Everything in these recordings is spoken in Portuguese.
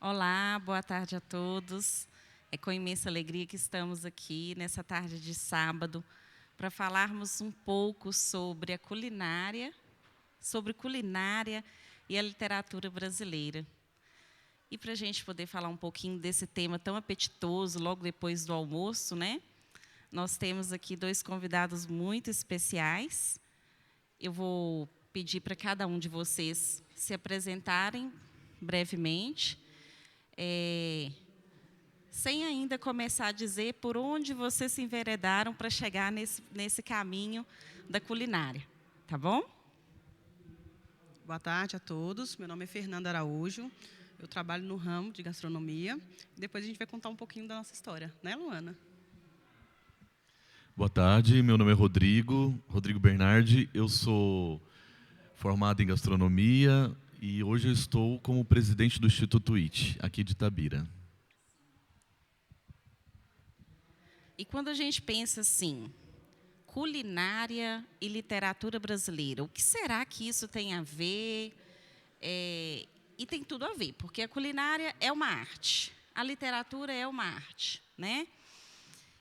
Olá, boa tarde a todos. É com imensa alegria que estamos aqui nessa tarde de sábado para falarmos um pouco sobre culinária e a literatura brasileira. E para a gente poder falar um pouquinho desse tema tão apetitoso logo depois do almoço, né? Nós temos aqui dois convidados muito especiais. Eu vou pedir para cada um de vocês se apresentarem brevemente. Sem ainda começar a dizer por onde vocês se enveredaram para chegar nesse caminho da culinária, tá bom? Boa tarde a todos. Meu nome é Fernanda Araújo. Eu trabalho no ramo de gastronomia. Depois a gente vai contar um pouquinho da nossa história, né, Luana? Boa tarde, meu nome é Rodrigo Bernardi. Eu sou formado em gastronomia e hoje eu estou como presidente do Instituto IT, aqui de Itabira. E quando a gente pensa assim, culinária e literatura brasileira, o que será que isso tem a ver? E tem tudo a ver, porque a culinária é uma arte, a literatura é uma arte, né?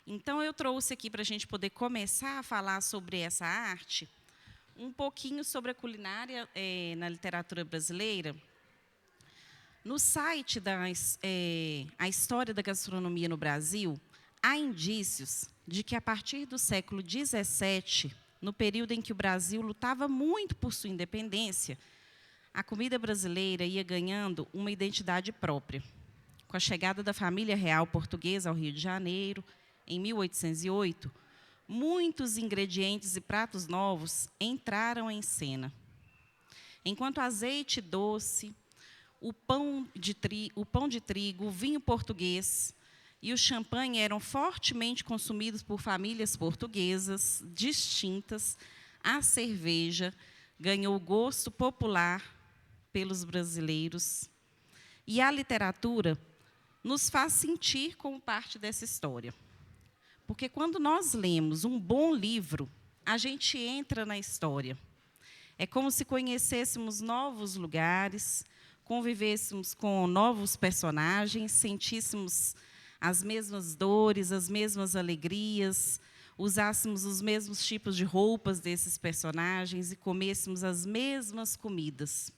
Então, eu trouxe aqui para a gente poder começar a falar sobre essa arte, um pouquinho sobre a culinária na literatura brasileira. No site A História da Gastronomia no Brasil, há indícios de que, a partir do século XVII, no período em que o Brasil lutava muito por sua independência, a comida brasileira ia ganhando uma identidade própria. Com a chegada da família real portuguesa ao Rio de Janeiro, em 1808, muitos ingredientes e pratos novos entraram em cena. Enquanto azeite doce, o pão de trigo, o vinho português e o champanhe eram fortemente consumidos por famílias portuguesas distintas, a cerveja ganhou gosto popular pelos brasileiros. E a literatura nos faz sentir como parte dessa história. Porque quando nós lemos um bom livro, a gente entra na história. É como se conhecêssemos novos lugares, convivêssemos com novos personagens, sentíssemos as mesmas dores, as mesmas alegrias, usássemos os mesmos tipos de roupas desses personagens e comêssemos as mesmas comidas.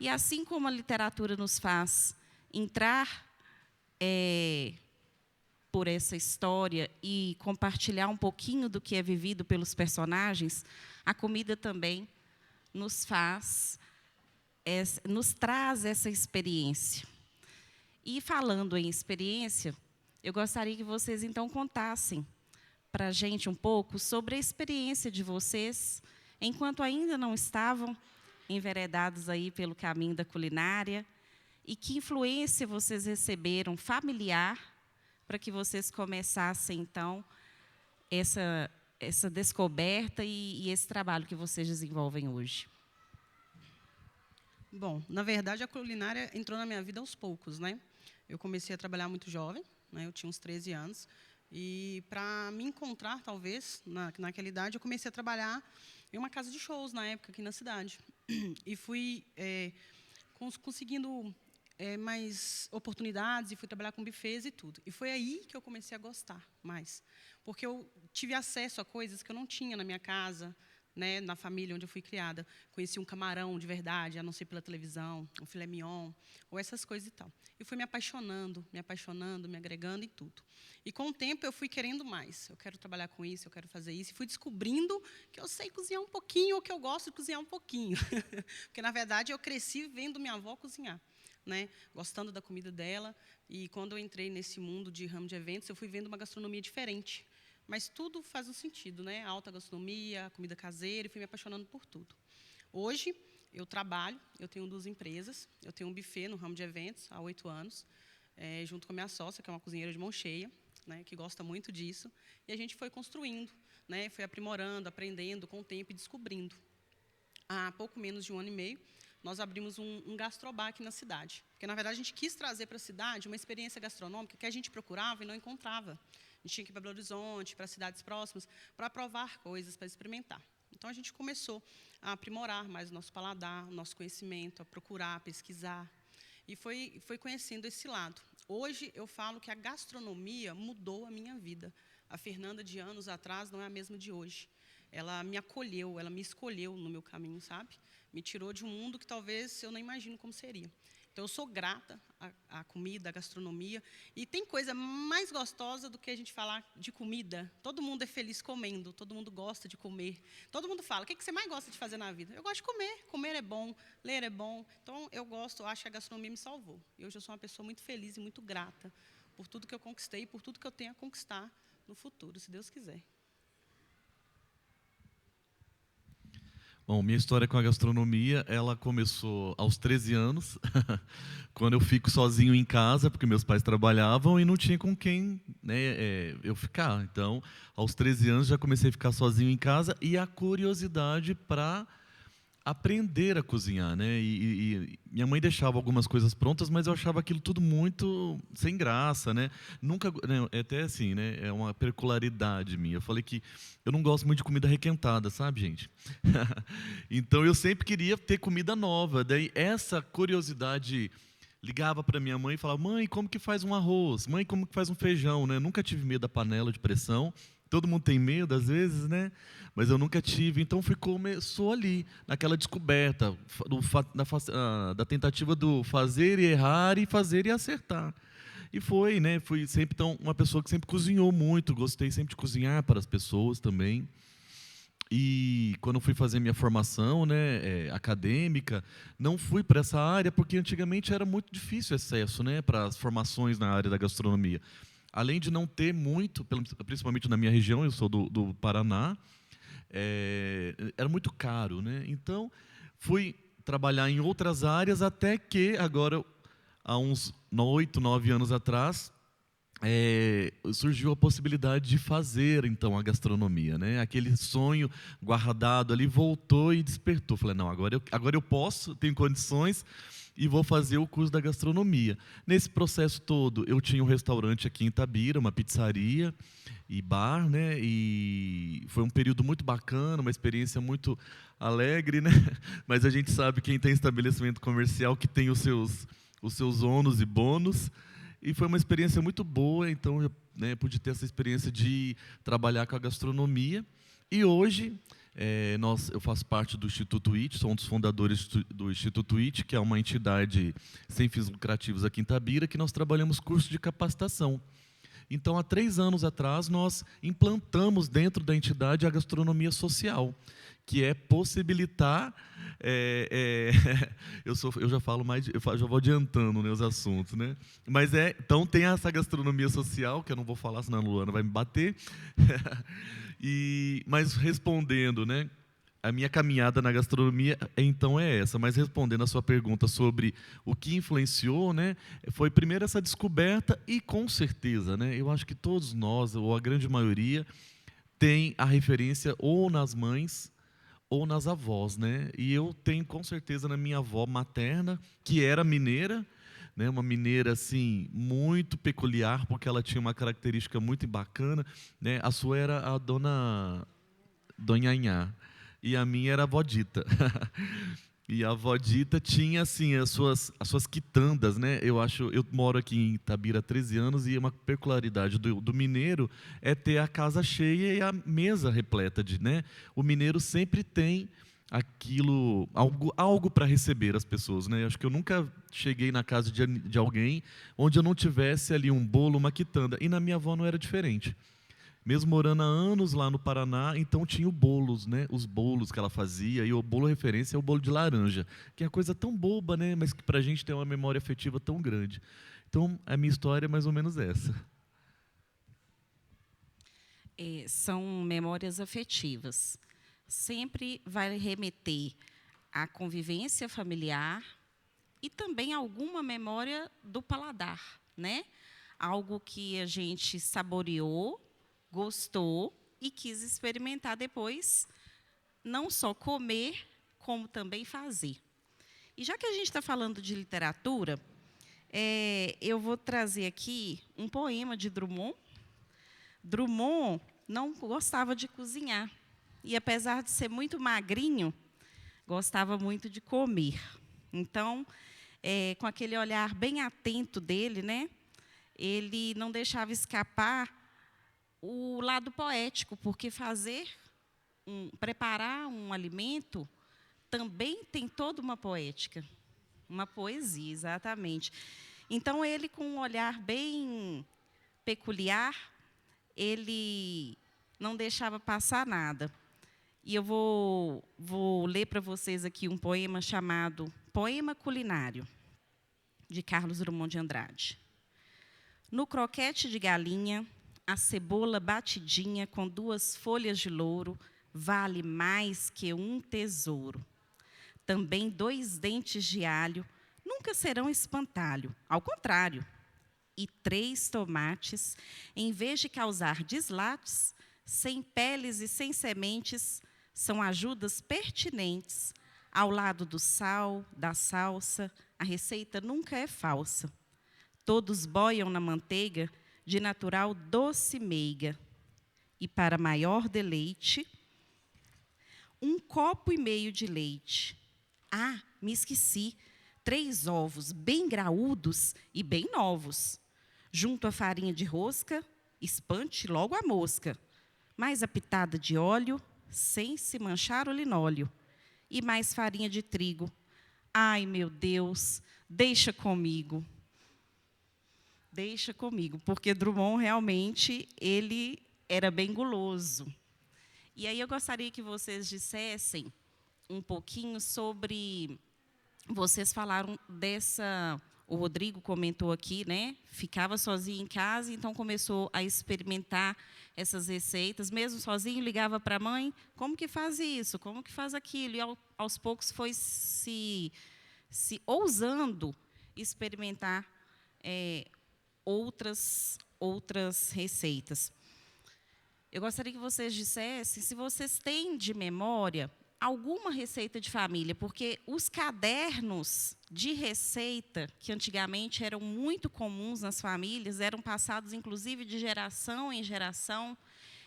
E assim como a literatura nos faz entrar por essa história e compartilhar um pouquinho do que é vivido pelos personagens, a comida também nos traz essa experiência. E falando em experiência, eu gostaria que vocês então contassem para a gente um pouco sobre a experiência de vocês, enquanto ainda não estavam enveredados aí pelo caminho da culinária, e que influência vocês receberam familiar para que vocês começassem então essa descoberta e esse trabalho que vocês desenvolvem hoje. Bom, na verdade, a culinária entrou na minha vida aos poucos, né? Eu comecei a trabalhar muito jovem, né? Eu tinha uns 13 anos. E, para me encontrar, talvez, naquela idade, eu comecei a trabalhar em uma casa de shows, na época, aqui na cidade. E fui conseguindo mais oportunidades e fui trabalhar com buffets e tudo. E foi aí que eu comecei a gostar mais. Porque eu tive acesso a coisas que eu não tinha na minha casa, né, na família onde eu fui criada. Conheci um camarão de verdade, a não ser pela televisão, um filé mignon, ou essas coisas e tal. E fui me apaixonando, me agregando em tudo. E, com o tempo, eu fui querendo mais. Eu quero trabalhar com isso, eu quero fazer isso. E fui descobrindo que eu sei cozinhar um pouquinho, ou que eu gosto de cozinhar um pouquinho. Porque, na verdade, eu cresci vendo minha avó cozinhar, né, gostando da comida dela. E, quando eu entrei nesse mundo de ramo de eventos, eu fui vendo uma gastronomia diferente. Mas tudo faz um sentido, né? A alta gastronomia, a comida caseira, e fui me apaixonando por tudo. Hoje, eu trabalho, eu tenho 2 empresas, eu tenho um buffet no ramo de eventos há 8 anos, junto com a minha sócia, que é uma cozinheira de mão cheia, né, que gosta muito disso, e a gente foi construindo, né, foi aprimorando, aprendendo com o tempo e descobrindo. Há pouco menos de 1 ano e meio, nós abrimos um gastrobar aqui na cidade. Porque, na verdade, a gente quis trazer para a cidade uma experiência gastronômica que a gente procurava e não encontrava. A gente tinha que ir para Belo Horizonte, para cidades próximas, para provar coisas, para experimentar. Então, a gente começou a aprimorar mais o nosso paladar, o nosso conhecimento, a procurar, a pesquisar. E foi conhecendo esse lado. Hoje, eu falo que a gastronomia mudou a minha vida. A Fernanda, de anos atrás, não é a mesma de hoje. Ela me acolheu, ela me escolheu no meu caminho, sabe? Me tirou de um mundo que talvez eu não imagino como seria. Então, eu sou grata à comida, à gastronomia. E tem coisa mais gostosa do que a gente falar de comida. Todo mundo é feliz comendo, todo mundo gosta de comer. Todo mundo fala, o que você mais gosta de fazer na vida? Eu gosto de comer. Comer é bom, ler é bom. Então, eu acho que a gastronomia me salvou. E hoje eu sou uma pessoa muito feliz e muito grata por tudo que eu conquistei e por tudo que eu tenho a conquistar no futuro, se Deus quiser. Bom, minha história com a gastronomia, ela começou aos 13 anos, quando eu fico sozinho em casa, porque meus pais trabalhavam e não tinha com quem, né, eu ficar. Então, aos 13 anos, já comecei a ficar sozinho em casa e a curiosidade para aprender a cozinhar, né? E minha mãe deixava algumas coisas prontas, mas eu achava aquilo tudo muito sem graça, né? Nunca, né, é até assim, né? É uma peculiaridade minha. Eu falei que eu não gosto muito de comida requentada, sabe, gente? Então eu sempre queria ter comida nova. Daí essa curiosidade ligava para minha mãe e falava: mãe, como que faz um arroz? Mãe, como que faz um feijão, né? Nunca tive medo da panela de pressão. Todo mundo tem medo, às vezes, né? Mas eu nunca tive. Então, começou ali, naquela descoberta, da tentativa do fazer e errar, e fazer e acertar. E foi, né? Fui sempre uma pessoa que sempre cozinhou muito, gostei sempre de cozinhar para as pessoas também. E quando fui fazer minha formação, né, acadêmica, não fui para essa área, porque antigamente era muito difícil acesso, né, para as formações na área da gastronomia. Além de não ter muito, principalmente na minha região, eu sou do Paraná, era muito caro, né? Então, fui trabalhar em outras áreas até que, agora, há uns 8, 9 anos atrás, surgiu a possibilidade de fazer, então, a gastronomia, né? Aquele sonho guardado ali voltou e despertou. Falei, não, agora eu posso, tenho condições, e vou fazer o curso da gastronomia. Nesse processo todo, eu tinha um restaurante aqui em Itabira, uma pizzaria e bar, né? E foi um período muito bacana, uma experiência muito alegre, né? Mas a gente sabe, quem tem estabelecimento comercial, que tem os seus ônus e bônus. E foi uma experiência muito boa, então eu, né, pude ter essa experiência de trabalhar com a gastronomia. E hoje eu faço parte do Instituto IT, sou um dos fundadores do Instituto IT, que é uma entidade sem fins lucrativos aqui em Itabira, que nós trabalhamos curso de capacitação. Então, há 3 anos atrás, nós implantamos dentro da entidade a gastronomia social, que é possibilitar... eu já falo mais, já vou adiantando, né, os assuntos, né? Mas então tem essa gastronomia social, que eu não vou falar, senão a Luana vai me bater. Mas respondendo, né, a minha caminhada na gastronomia, então, é essa. Mas respondendo a sua pergunta sobre o que influenciou, né, foi primeiro essa descoberta e, com certeza, né, eu acho que todos nós, ou a grande maioria, tem a referência ou nas mães ou nas avós, né? E eu tenho, com certeza, na minha avó materna, que era mineira, né, uma mineira assim muito peculiar, porque ela tinha uma característica muito bacana, né? A sua era a Dona Nhã, e a minha era a Vó Dita. E a Vó Dita tinha assim as suas quitandas, né? Eu moro aqui em Itabira há 13 anos, e uma peculiaridade do mineiro é ter a casa cheia e a mesa repleta né? O mineiro sempre tem aquilo, algo para receber as pessoas, né? Eu acho que eu nunca cheguei na casa de alguém onde eu não tivesse ali um bolo, uma quitanda. E na minha avó não era diferente. Mesmo morando há anos lá no Paraná, então tinha né? Os bolos que ela fazia, e o bolo referência é o bolo de laranja, que é uma coisa tão boba, né? Mas que para a gente tem uma memória afetiva tão grande. Então, a minha história é mais ou menos essa. São memórias afetivas. Sempre vai remeter à convivência familiar e também alguma memória do paladar, né? Algo que a gente saboreou, gostou e quis experimentar depois, não só comer, como também fazer. E já que a gente está falando de literatura, eu vou trazer aqui um poema de Drummond. Drummond não gostava de cozinhar, e apesar de ser muito magrinho, gostava muito de comer. Então, com aquele olhar bem atento dele, né? Ele não deixava escapar o lado poético, porque preparar um alimento também tem toda uma poética, uma poesia, exatamente. Então, ele, com um olhar bem peculiar, ele não deixava passar nada. E eu vou ler para vocês aqui um poema chamado Poema Culinário, de Carlos Drummond de Andrade. No croquete de galinha, a cebola batidinha com 2 folhas de louro vale mais que um tesouro. Também 2 dentes de alho nunca serão espantalho, ao contrário. E 3 tomates, em vez de causar deslates, sem peles e sem sementes, são ajudas pertinentes. Ao lado do sal, da salsa, a receita nunca é falsa. Todos boiam na manteiga de natural doce meiga. E para maior deleite, 1,5 copo de leite. Ah, me esqueci, 3 ovos bem graúdos e bem novos. Junto à farinha de rosca, espante logo a mosca. Mais a pitada de óleo, sem se manchar o linóleo. E mais farinha de trigo. Ai, meu Deus, deixa comigo. Deixa comigo, porque Drummond realmente ele era bem guloso. E aí eu gostaria que vocês dissessem um pouquinho sobre... Vocês falaram dessa... O Rodrigo comentou aqui, né? Ficava sozinho em casa, então começou a experimentar essas receitas. Mesmo sozinho, ligava para a mãe, como que faz isso? Como que faz aquilo? E aos poucos foi se ousando experimentar outras receitas. Eu gostaria que vocês dissessem se vocês têm de memória alguma receita de família, porque os cadernos de receita, que antigamente eram muito comuns nas famílias, eram passados, inclusive, de geração em geração,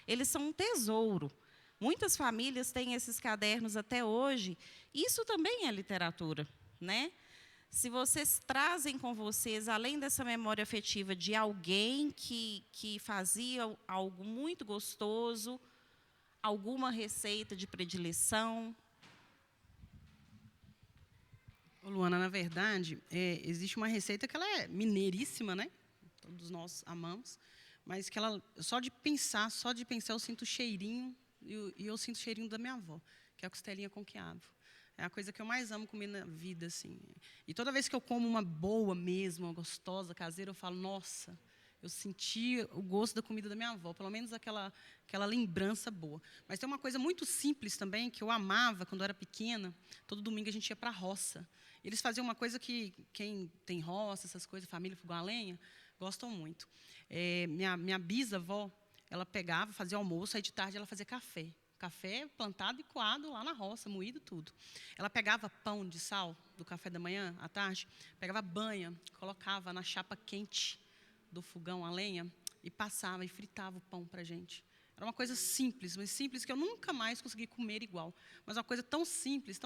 eles são um tesouro. Muitas famílias têm esses cadernos até hoje. Isso também é literatura, né? Se vocês trazem com vocês, além dessa memória afetiva de alguém que fazia algo muito gostoso, alguma receita de predileção? Ô, Luana, na verdade, existe uma receita que ela é mineiríssima, né? Todos nós amamos, mas que ela, só de pensar eu sinto o cheirinho, e eu sinto o cheirinho da minha avó, que é a costelinha com quiabo. É a coisa que eu mais amo comer na vida, assim. E toda vez que eu como uma boa mesmo, uma gostosa, caseira, eu falo, nossa, eu senti o gosto da comida da minha avó, pelo menos aquela lembrança boa. Mas tem uma coisa muito simples também, que eu amava quando eu era pequena. Todo domingo a gente ia para a roça. Eles faziam uma coisa que quem tem roça, essas coisas, família, fogão a lenha, gostam muito. Minha bisavó, ela pegava, fazia almoço, aí de tarde ela fazia café. Café plantado e coado lá na roça, moído tudo. Ela pegava pão de sal do café da manhã, à tarde, pegava banha, colocava na chapa quente do fogão a lenha e passava e fritava o pão para a gente. Era uma coisa simples, mas simples que eu nunca mais consegui comer igual. Mas uma coisa tão simples,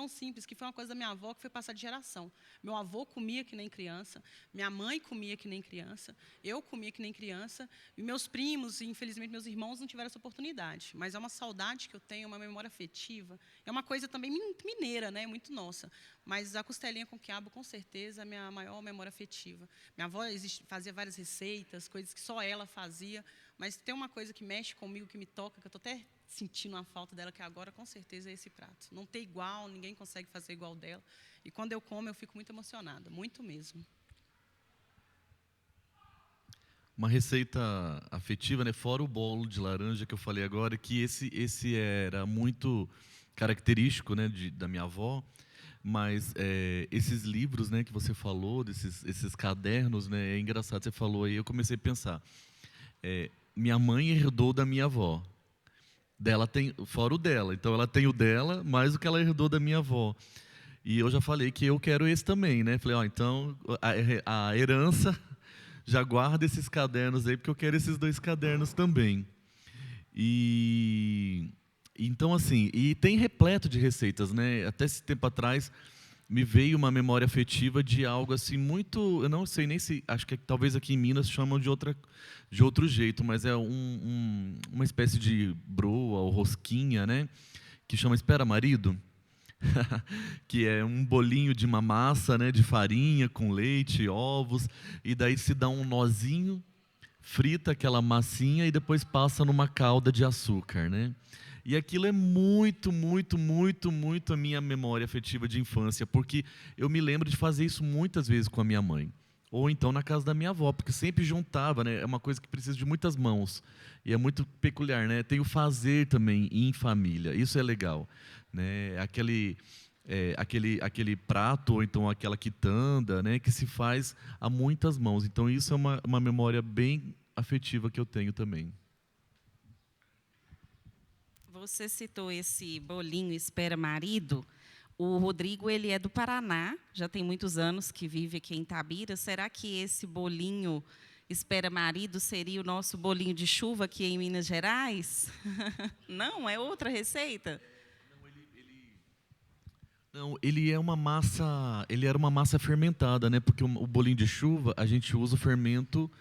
que foi uma coisa da minha avó que foi passada de geração. Meu avô comia que nem criança, minha mãe comia que nem criança, eu comia que nem criança, e meus primos, e infelizmente meus irmãos, não tiveram essa oportunidade. Mas é uma saudade que eu tenho, uma memória afetiva. É uma coisa também muito mineira, né? Muito nossa. Mas a costelinha com quiabo, com certeza, é a minha maior memória afetiva. Minha avó fazia várias receitas, coisas que só ela fazia, mas tem uma coisa que mexe comigo, que me toca, que eu estou até sentindo a falta dela, que agora, com certeza, é esse prato. Não tem igual, ninguém consegue fazer igual dela. E quando eu como, eu fico muito emocionada, muito mesmo. Uma receita afetiva, né? Fora o bolo de laranja que eu falei agora, que esse era muito característico, né, da minha avó. Mas esses livros, né, que você falou, esses cadernos, né, é engraçado, você falou aí, eu comecei a pensar. Minha mãe herdou da minha avó. Dela tem, fora o dela. Então, ela tem o dela, mais o que ela herdou da minha avó. E eu já falei que eu quero esse também, né? Falei, então, a herança, já guarda esses cadernos aí, porque eu quero esses 2 cadernos também. Então, assim, e tem repleto de receitas, né? Até esse tempo atrás, me veio uma memória afetiva de algo assim muito, eu não sei nem se, acho que talvez aqui em Minas chamam de outro jeito, mas é uma espécie de broa ou rosquinha, né, que chama espera marido, que é um bolinho de uma massa, né, de farinha com leite, ovos, e daí se dá um nozinho, frita aquela massinha e depois passa numa calda de açúcar, né? E aquilo é muito, muito, muito, muito a minha memória afetiva de infância, porque eu me lembro de fazer isso muitas vezes com a minha mãe. Ou então na casa da minha avó, porque sempre juntava, né? É uma coisa que precisa de muitas mãos. E é muito peculiar, né? Tem o fazer também em família. Isso é legal, né? Aquele prato, ou então aquela quitanda, né? Que se faz a muitas mãos. Então isso é uma memória bem afetiva que eu tenho também. Você citou esse bolinho espera marido. O Rodrigo, ele é do Paraná, já tem muitos anos que vive aqui em Itabira. Será que esse bolinho espera marido seria o nosso bolinho de chuva aqui em Minas Gerais? Não, é outra receita? Não, ele era uma massa fermentada, né? Porque o bolinho de chuva a gente usa o fermento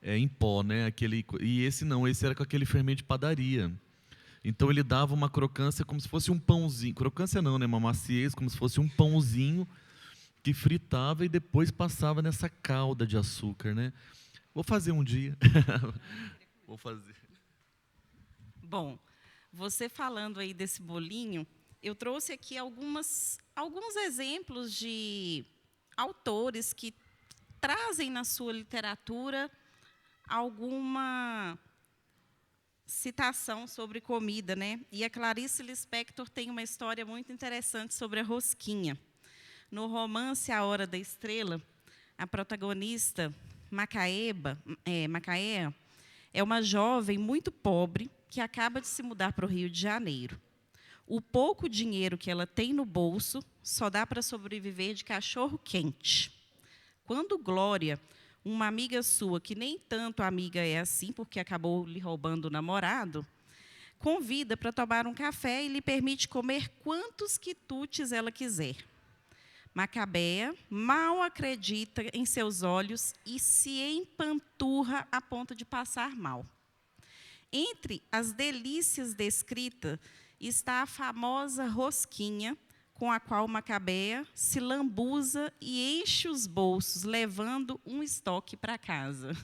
em pó, né? E esse não, esse era com aquele fermento de padaria. Então ele dava uma crocância como se fosse um pãozinho. Crocância não, né? Uma maciez, como se fosse um pãozinho que fritava e depois passava nessa calda de açúcar, né? Vou fazer um dia. Vou fazer. Bom, você falando aí desse bolinho, eu trouxe aqui alguns exemplos de autores que trazem na sua literatura alguma citação sobre comida, né? E a Clarice Lispector tem uma história muito interessante sobre a rosquinha. No romance A Hora da Estrela, a protagonista, Macaea, é uma jovem muito pobre que acaba de se mudar para o Rio de Janeiro. O pouco dinheiro que ela tem no bolso só dá para sobreviver de cachorro quente. Quando Glória, uma amiga sua, que nem tanto amiga é assim, porque acabou lhe roubando o namorado, convida para tomar um café e lhe permite comer quantos quitutes ela quiser. Macabea mal acredita em seus olhos e se empanturra a ponto de passar mal. Entre as delícias descritas está a famosa rosquinha, com a qual Macabea se lambuza e enche os bolsos, levando um estoque para casa.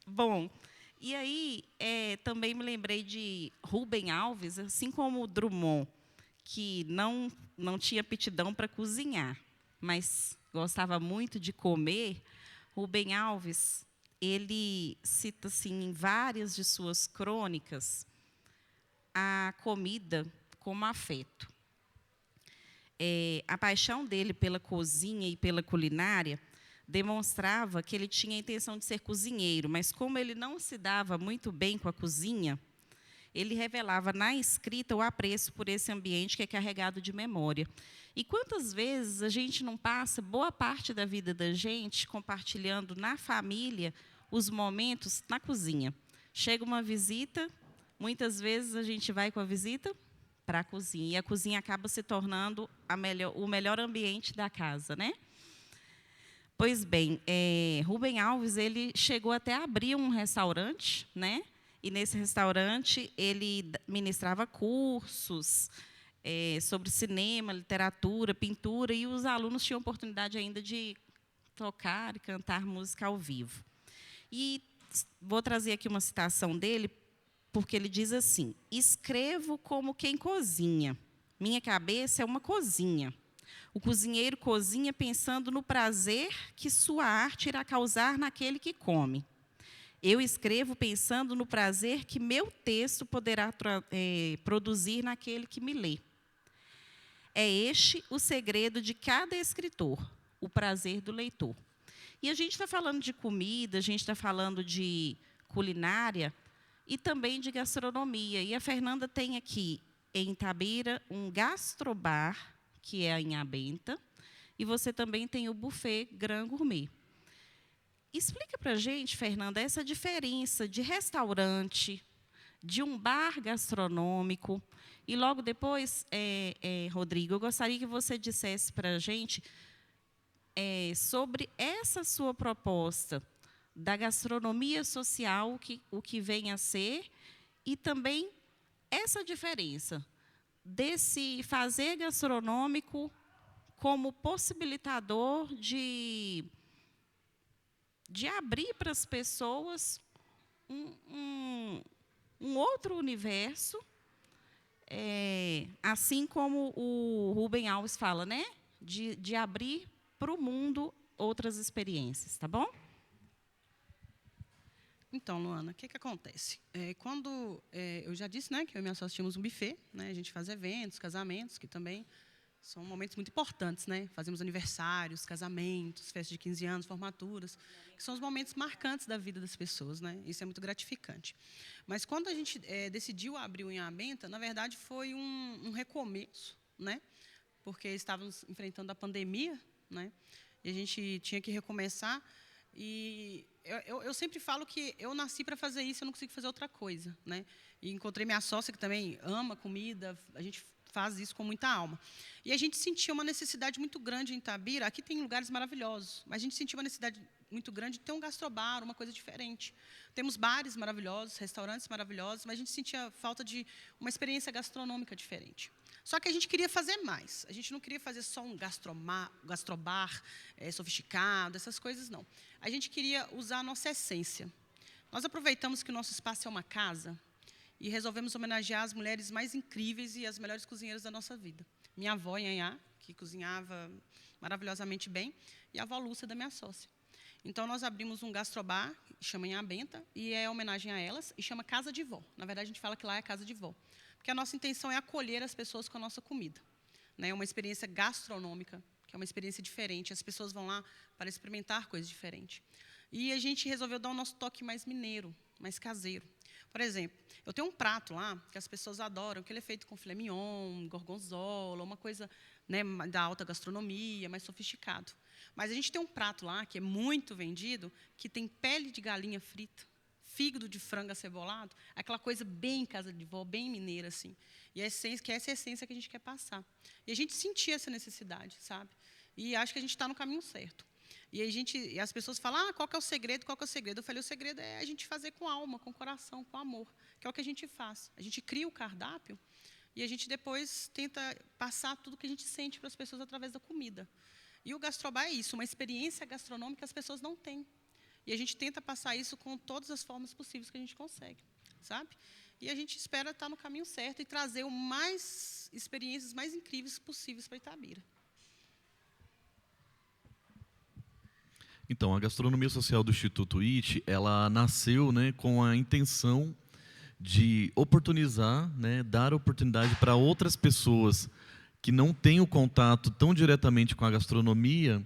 Bom, e aí também me lembrei de Rubem Alves, assim como o Drummond, que não tinha aptidão para cozinhar, mas gostava muito de comer. Rubem Alves, ele cita assim, em várias de suas crônicas a comida como afeto. A paixão dele pela cozinha e pela culinária demonstrava que ele tinha a intenção de ser cozinheiro, mas como ele não se dava muito bem com a cozinha, ele revelava na escrita o apreço por esse ambiente que é carregado de memória. E quantas vezes a gente não passa boa parte da vida da gente compartilhando na família os momentos na cozinha? Chega uma visita, muitas vezes a gente vai com a visita para a cozinha, e a cozinha acaba se tornando o melhor ambiente da casa, né? Pois bem, Rubem Alves, ele chegou até a abrir um restaurante, né? E nesse restaurante ele ministrava cursos sobre cinema, literatura, pintura, e os alunos tinham oportunidade ainda de tocar e cantar música ao vivo. E vou trazer aqui uma citação dele, porque ele diz assim: escrevo como quem cozinha. Minha cabeça é uma cozinha. O cozinheiro cozinha pensando no prazer que sua arte irá causar naquele que come. Eu escrevo pensando no prazer que meu texto poderá produzir naquele que me lê. É este o segredo de cada escritor, o prazer do leitor. E a gente está falando de comida, a gente está falando de culinária, e também de gastronomia. E a Fernanda tem aqui, em Itabira, um gastrobar, que é a Inhabenta, e você também tem o buffet Grand Gourmet. Explica para a gente, Fernanda, essa diferença de restaurante, de um bar gastronômico. E logo depois, Rodrigo, eu gostaria que você dissesse para a gente sobre essa sua proposta da gastronomia social, o que vem a ser, e também essa diferença desse fazer gastronômico como possibilitador de abrir para as pessoas um outro universo, assim como o Rubem Alves fala, né? De abrir para o mundo outras experiências, tá bom? Então, Luana, o que acontece? Quando eu já disse, né, que eu e minha sócia tínhamos um buffet, né, a gente faz eventos, casamentos, que também são momentos muito importantes, né? Fazemos aniversários, casamentos, festas de 15 anos, formaturas, que são os momentos marcantes da vida das pessoas, né? Isso é muito gratificante. Mas quando a gente decidiu abrir o Inhabenta, na verdade foi um recomeço, né? Porque estávamos enfrentando a pandemia, né? E a gente tinha que recomeçar. E eu sempre falo que eu nasci para fazer isso, eu não consigo fazer outra coisa, né? E encontrei minha sócia, que também ama comida, a gente faz isso com muita alma. E a gente sentia uma necessidade muito grande em Itabira. Aqui tem lugares maravilhosos, mas a gente sentia uma necessidade muito grande de ter um gastrobar, uma coisa diferente. Temos bares maravilhosos, restaurantes maravilhosos, mas a gente sentia falta de uma experiência gastronômica diferente. Só que a gente queria fazer mais. A gente não queria fazer só um gastrobar sofisticado, essas coisas, não. A gente queria usar a nossa essência. Nós aproveitamos que o nosso espaço é uma casa e resolvemos homenagear as mulheres mais incríveis e as melhores cozinheiras da nossa vida. Minha avó, Nhanhá, que cozinhava maravilhosamente bem, e a avó Lúcia, da minha sócia. Então, nós abrimos um gastrobar, que chama Inhabenta, e é homenagem a elas, e chama Casa de Vó. Na verdade, a gente fala que lá é Casa de Vó. Porque a nossa intenção é acolher as pessoas com a nossa comida. É uma experiência gastronômica, que é uma experiência diferente. As pessoas vão lá para experimentar coisas diferentes. E a gente resolveu dar o nosso toque mais mineiro, mais caseiro. Por exemplo, eu tenho um prato lá que as pessoas adoram, que ele é feito com filé mignon, gorgonzola, uma coisa, né, da alta gastronomia, mais sofisticado. Mas a gente tem um prato lá que é muito vendido, que tem pele de galinha frita, fígado de frango acebolado, aquela coisa bem casa de vó, bem mineira, assim. E que é essa essência que a gente quer passar. E a gente sentia essa necessidade, sabe? E acho que a gente está no caminho certo. E as pessoas falam, qual que é o segredo, qual que é o segredo? Eu falei, o segredo é a gente fazer com alma, com coração, com amor, que é o que a gente faz. A gente cria o cardápio e a gente depois tenta passar tudo que a gente sente para as pessoas através da comida. E o gastrobar é isso, uma experiência gastronômica que as pessoas não têm. E a gente tenta passar isso com todas as formas possíveis que a gente consegue, sabe? E a gente espera estar no caminho certo e trazer experiências mais incríveis possíveis para Itabira. Então, a gastronomia social do Instituto IT, ela nasceu, né, com a intenção de oportunizar, né, dar oportunidade para outras pessoas que não têm o contato tão diretamente com a gastronomia,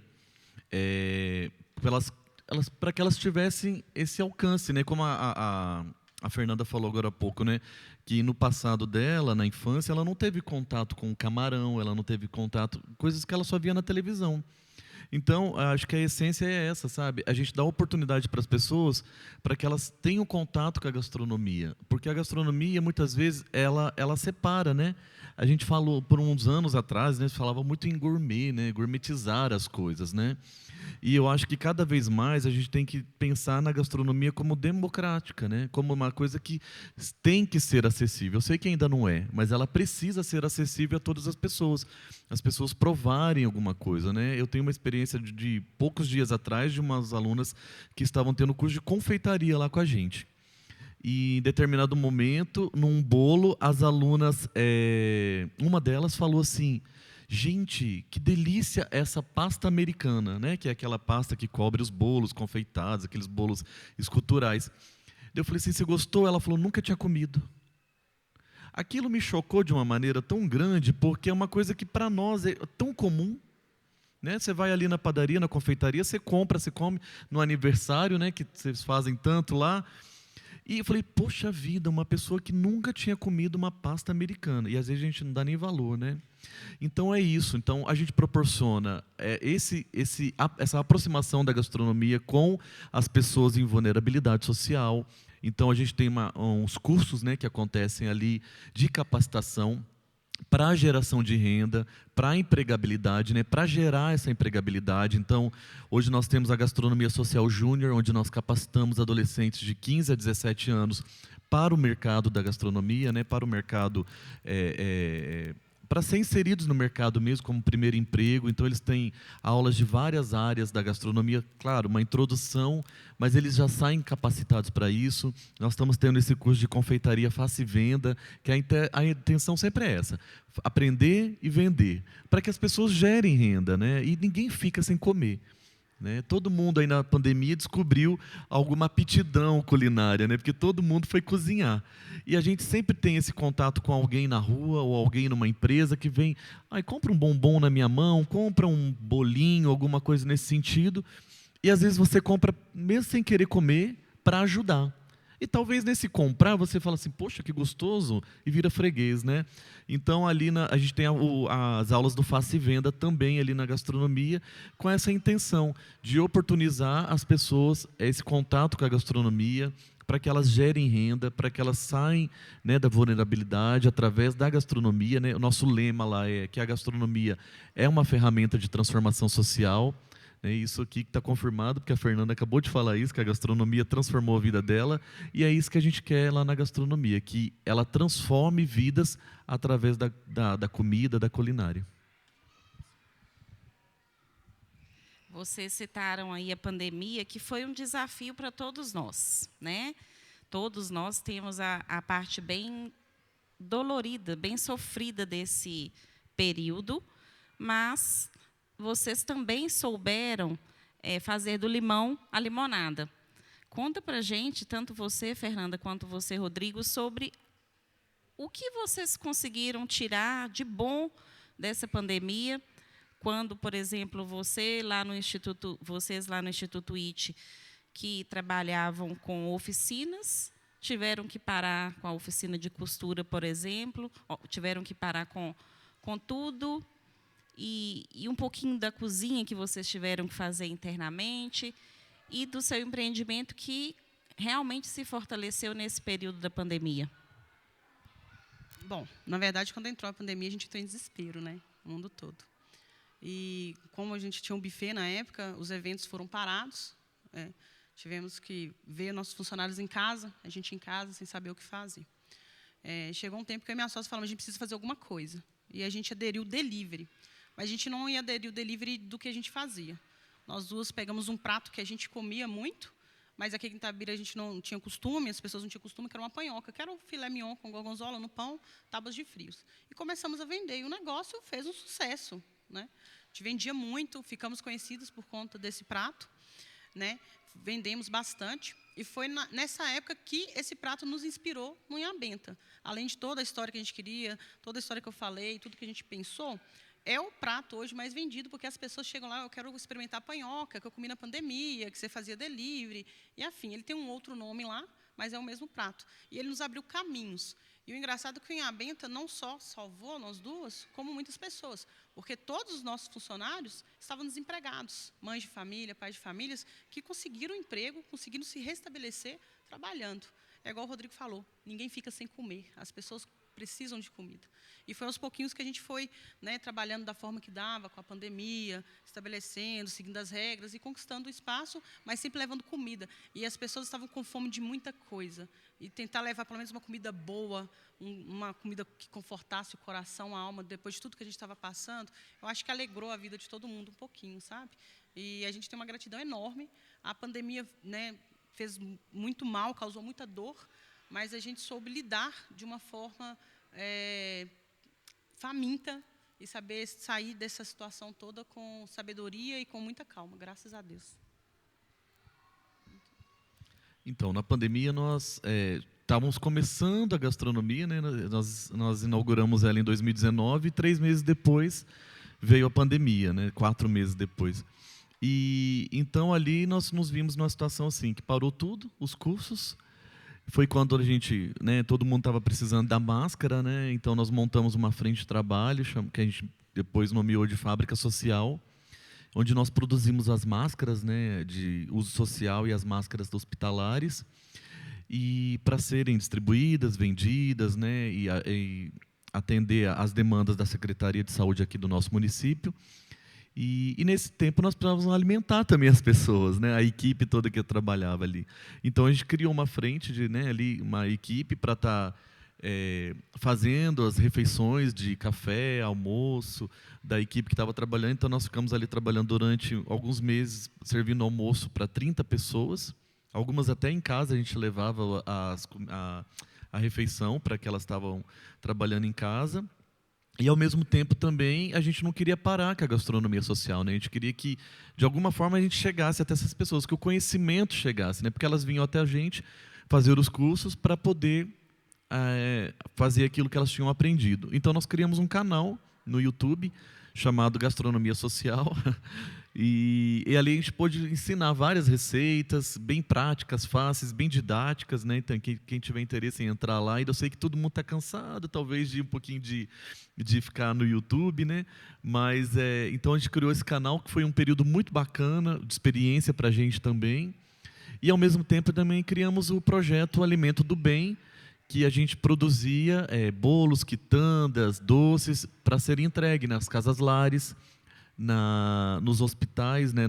para que elas tivessem esse alcance, né, como a Fernanda falou agora há pouco, né, que no passado dela, na infância, ela não teve contato com o camarão, ela não teve contato, coisas que ela só via na televisão. Então, acho que a essência é essa, sabe? A gente dá oportunidade para as pessoas para que elas tenham contato com a gastronomia. Porque a gastronomia, muitas vezes, ela separa, né? A gente falou, por uns anos atrás, né, falava muito em gourmet, né? Gourmetizar as coisas, né? E eu acho que cada vez mais a gente tem que pensar na gastronomia como democrática, né? Como uma coisa que tem que ser acessível. Eu sei que ainda não é, mas ela precisa ser acessível a todas as pessoas provarem alguma coisa, né? Eu tenho uma experiência de poucos dias atrás de umas alunas que estavam tendo curso de confeitaria lá com a gente. E em determinado momento, num bolo, as alunas, uma delas falou assim: gente, que delícia essa pasta americana, né? Que é aquela pasta que cobre os bolos confeitados, aqueles bolos esculturais. Eu falei assim: você gostou? Ela falou: nunca tinha comido. Aquilo me chocou de uma maneira tão grande, porque é uma coisa que para nós é tão comum, né? Você vai ali na padaria, na confeitaria, você compra, você come no aniversário, né? Que vocês fazem tanto lá. E eu falei, poxa vida, uma pessoa que nunca tinha comido uma pasta americana. E às vezes a gente não dá nem valor, né? Então é isso. Então a gente proporciona essa aproximação da gastronomia com as pessoas em vulnerabilidade social. Então a gente tem uns cursos, né, que acontecem ali de capacitação para a geração de renda, para a empregabilidade, né, para gerar essa empregabilidade. Então, hoje nós temos a Gastronomia Social Júnior, onde nós capacitamos adolescentes de 15 a 17 anos para o mercado da gastronomia, né, para o mercado, para ser inseridos no mercado mesmo como primeiro emprego. Então, eles têm aulas de várias áreas da gastronomia, claro, uma introdução, mas eles já saem capacitados para isso. Nós estamos tendo esse curso de confeitaria face e venda, que a intenção sempre é essa, aprender e vender, para que as pessoas gerem renda, né? E ninguém fica sem comer. Né? Todo mundo aí na pandemia descobriu alguma aptidão culinária, né? Porque todo mundo foi cozinhar. E a gente sempre tem esse contato com alguém na rua ou alguém numa empresa que vem, compra um bombom na minha mão, compra um bolinho, alguma coisa nesse sentido. E às vezes você compra, mesmo sem querer comer, para ajudar. E talvez nesse comprar você fala assim, poxa, que gostoso, e vira freguês, né? Então ali a gente tem as aulas do Face e Venda também ali na gastronomia, com essa intenção de oportunizar as pessoas esse contato com a gastronomia, para que elas gerem renda, para que elas saem, né, da vulnerabilidade através da gastronomia, né? O nosso lema lá é que a gastronomia é uma ferramenta de transformação social. É isso aqui que está confirmado, porque a Fernanda acabou de falar isso, que a gastronomia transformou a vida dela, e é isso que a gente quer lá na gastronomia, que ela transforme vidas através da comida, da culinária. Vocês citaram aí a pandemia, que foi um desafio para todos nós, né? Todos nós temos a parte bem dolorida, bem sofrida desse período, mas vocês também souberam fazer do limão a limonada. Conta para a gente, tanto você, Fernanda, quanto você, Rodrigo, sobre o que vocês conseguiram tirar de bom dessa pandemia, quando, por exemplo, vocês lá no Instituto IT, que trabalhavam com oficinas, tiveram que parar com a oficina de costura, por exemplo, tiveram que parar com tudo, e um pouquinho da cozinha que vocês tiveram que fazer internamente, e do seu empreendimento que realmente se fortaleceu nesse período da pandemia. Bom, na verdade, quando entrou a pandemia, a gente entrou em desespero, né? O mundo todo. E como a gente tinha um buffet na época, os eventos foram parados. Tivemos que ver nossos funcionários em casa, a gente em casa, sem saber o que fazer. Chegou um tempo que a minha sócia falou, a gente precisa fazer alguma coisa. E a gente aderiu o delivery. Mas a gente não ia aderir o delivery do que a gente fazia. Nós duas pegamos um prato que a gente comia muito, mas aqui em Itabira a gente não tinha costume, as pessoas não tinham costume, que era uma panhoca, que era um filé mignon com gorgonzola no pão, tábuas de frios. E começamos a vender, e o negócio fez um sucesso, né? A gente vendia muito, ficamos conhecidos por conta desse prato, né? Vendemos bastante, e foi nessa época que esse prato nos inspirou no Inhabenta. Além de toda a história que a gente queria, toda a história que eu falei, tudo que a gente pensou, é o prato hoje mais vendido, porque as pessoas chegam lá, eu quero experimentar a panhoca, que eu comi na pandemia, que você fazia delivery, e afim. Ele tem um outro nome lá, mas é o mesmo prato. E ele nos abriu caminhos. E o engraçado é que o Inhabenta não só salvou nós duas, como muitas pessoas, porque todos os nossos funcionários estavam desempregados, mães de família, pais de famílias, que conseguiram emprego, conseguiram se restabelecer trabalhando. É igual o Rodrigo falou, ninguém fica sem comer, as pessoas precisam de comida. E foi aos pouquinhos que a gente foi, né, trabalhando da forma que dava, com a pandemia, estabelecendo, seguindo as regras e conquistando o espaço, mas sempre levando comida. E as pessoas estavam com fome de muita coisa. E tentar levar pelo menos uma comida boa, uma comida que confortasse o coração, a alma, depois de tudo que a gente estava passando, eu acho que alegrou a vida de todo mundo um pouquinho, sabe? E a gente tem uma gratidão enorme. A pandemia, né, fez muito mal, causou muita dor, mas a gente soube lidar de uma forma faminta e saber sair dessa situação toda com sabedoria e com muita calma, graças a Deus. Então, na pandemia, nós estávamos começando a gastronomia, né? Nós inauguramos ela em 2019 e 3 meses depois veio a pandemia, né? 4 meses depois. E então ali nós nos vimos numa situação assim, que parou tudo, os cursos, Foi quando a gente, né, todo mundo estava precisando da máscara, né, então nós montamos uma frente de trabalho, que a gente depois nomeou de Fábrica Social, onde nós produzimos as máscaras, né, de uso social e as máscaras hospitalares, e para serem distribuídas, vendidas, né, e atender às demandas da Secretaria de Saúde aqui do nosso município. E nesse tempo nós precisávamos alimentar também as pessoas, né, a equipe toda que trabalhava ali. Então a gente criou uma frente, né, ali, uma equipe para estar fazendo as refeições de café, almoço, da equipe que estava trabalhando. Então nós ficamos ali trabalhando durante alguns meses, servindo almoço para 30 pessoas. Algumas até em casa a gente levava a refeição para que elas estavam trabalhando em casa. E, ao mesmo tempo, também, a gente não queria parar com a gastronomia social, né? A gente queria que, de alguma forma, a gente chegasse até essas pessoas, que o conhecimento chegasse, né? Porque elas vinham até a gente fazer os cursos para poder fazer aquilo que elas tinham aprendido. Então, nós criamos um canal no YouTube chamado Gastronomia Social. E ali a gente pôde ensinar várias receitas, bem práticas, fáceis, bem didáticas, né? Então, quem tiver interesse em entrar lá, e eu sei que todo mundo está cansado, talvez, de um pouquinho de ficar no YouTube, né? Mas, então, a gente criou esse canal, que foi um período muito bacana, de experiência para a gente também. E, ao mesmo tempo, também criamos o projeto Alimento do Bem, que a gente produzia bolos, quitandas, doces, para serem entregues nas casas-lares, nos hospitais, né,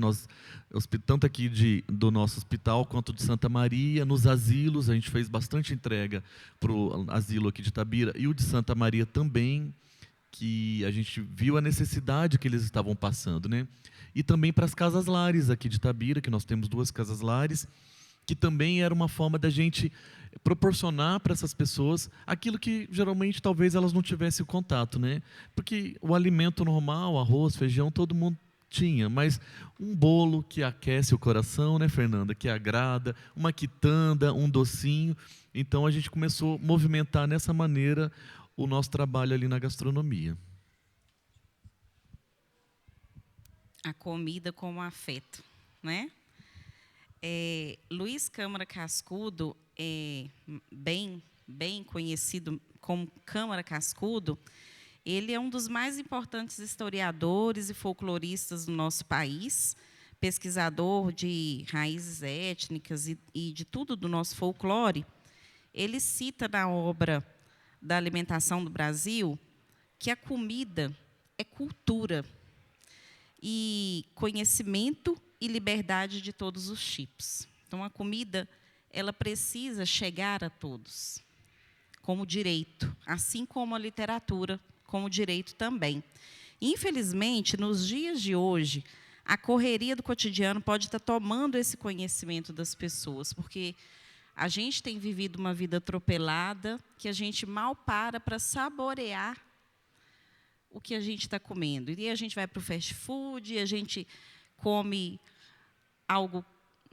tanto aqui do nosso hospital quanto de Santa Maria, nos asilos. A gente fez bastante entrega para o asilo aqui de Itabira e o de Santa Maria também, que a gente viu a necessidade que eles estavam passando, né? E também para as casas-lares aqui de Itabira, que nós temos 2 casas-lares, que também era uma forma da gente proporcionar para essas pessoas aquilo que geralmente talvez elas não tivessem contato, né? Porque o alimento normal, arroz, feijão, todo mundo tinha, mas um bolo que aquece o coração, né, Fernanda, que agrada, uma quitanda, um docinho. Então a gente começou a movimentar nessa maneira o nosso trabalho ali na gastronomia. A comida como afeto, né? Luiz Câmara Cascudo, bem conhecido como Câmara Cascudo, ele é um dos mais importantes historiadores e folcloristas do nosso país, pesquisador de raízes étnicas e de tudo do nosso folclore. Ele cita na obra da Alimentação do Brasil que a comida é cultura e conhecimento e liberdade de todos os tipos. Então, a comida, ela precisa chegar a todos, como direito, assim como a literatura, como direito também. Infelizmente, nos dias de hoje, a correria do cotidiano pode estar tomando esse conhecimento das pessoas, porque a gente tem vivido uma vida atropelada, que a gente mal para saborear o que a gente está comendo. E a gente vai para o fast food, a gente come algo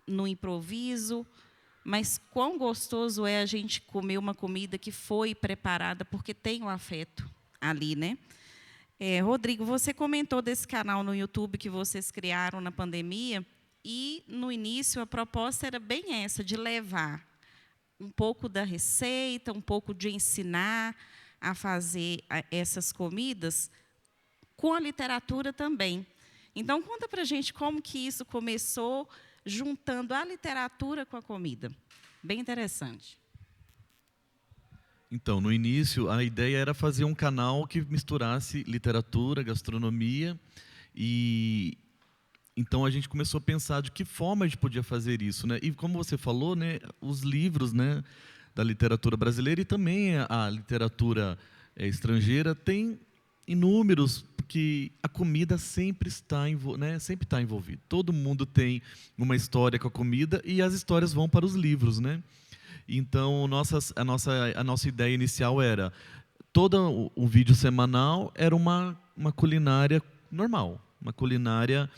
no improviso, mas quão gostoso é a gente comer uma comida que foi preparada porque tem um afeto ali, né? Rodrigo, você comentou desse canal no YouTube que vocês criaram na pandemia, e no início a proposta era bem essa, de levar um pouco da receita, um pouco de ensinar a fazer essas comidas com a literatura também. Então, conta para a gente como que isso começou, juntando a literatura com a comida. Bem interessante. Então, no início, a ideia era fazer um canal que misturasse literatura, gastronomia, e então a gente começou a pensar de que forma a gente podia fazer isso, né? E como você falou, né, os livros, né, da literatura brasileira e também a literatura estrangeira tem inúmeros, porque a comida sempre está, sempre está envolvida. Todo mundo tem uma história com a comida e as histórias vão para os livros, né? Então, a nossa ideia inicial era, todo o vídeo semanal era uma culinária normal, uma culinária